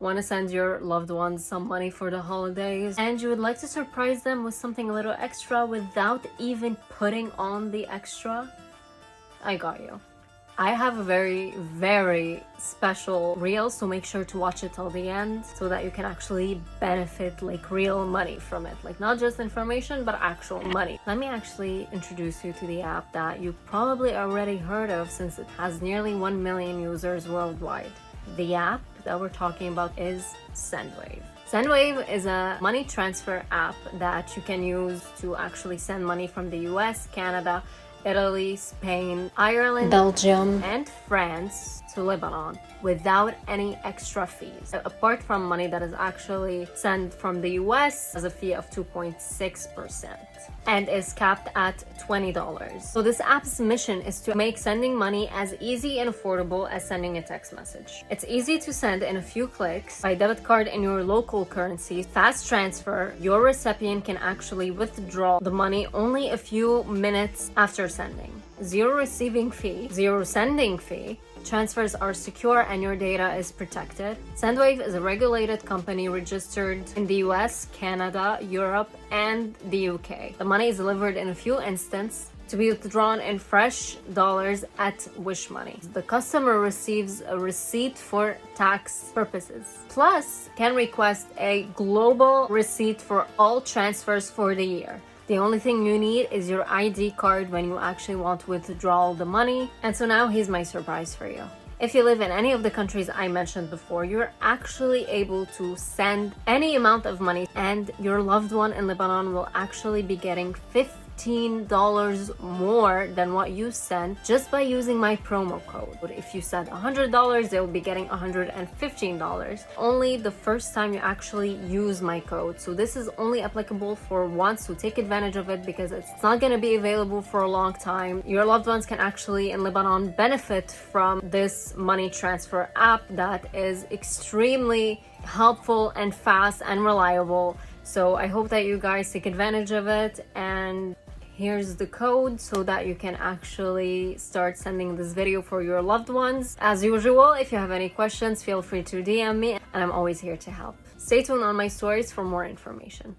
want to send your loved ones some money for the holidays, and you would like to surprise them with something a little extra without even putting on the extra, I got you. I have a very, very special reel, so make sure to watch it till the end so that you can actually benefit like real money from it. Like not just information, but actual money. Let me actually introduce you to the app that you probably already heard of since it has nearly 1 million users worldwide. The app that we're talking about is Sendwave. Sendwave is a money transfer app that you can use to actually send money from the US, Canada, Italy, Spain, Ireland, Belgium, and France to Lebanon without any extra fees. Apart from money that is actually sent from the US as a fee of 2.6% and is capped at $20. So this app's mission is to make sending money as easy and affordable as sending a text message. It's easy to send in a few clicks by debit card in your local currency. Fast transfer, your recipient can actually withdraw the money only a few minutes after sending. Zero receiving fee, zero sending fee. Transfers are secure and your data is protected. Sendwave is a regulated company registered in the US, Canada, Europe, and the UK. The money is delivered in a few instances to be withdrawn in fresh dollars at Wish Money. The customer receives a receipt for tax purposes, plus can request a global receipt for all transfers for the year. The only thing you need is your ID card when you actually want to withdraw the money. And so now here's my surprise for you. If you live in any of the countries I mentioned before, you're actually able to send any amount of money and your loved one in Lebanon will actually be getting $15 more than what you sent just by using my promo code. But if you send $100, they'll be getting $115 only the first time you actually use my code. So this is only applicable for once, so take advantage of it because it's not going to be available for a long time. Your loved ones can actually in Lebanon benefit from this money transfer app that is extremely helpful and fast and reliable. So I hope that you guys take advantage of it, and here's the code so that you can actually start sending this video for your loved ones. As usual, if you have any questions, feel free to DM me and I'm always here to help. Stay tuned on my stories for more information.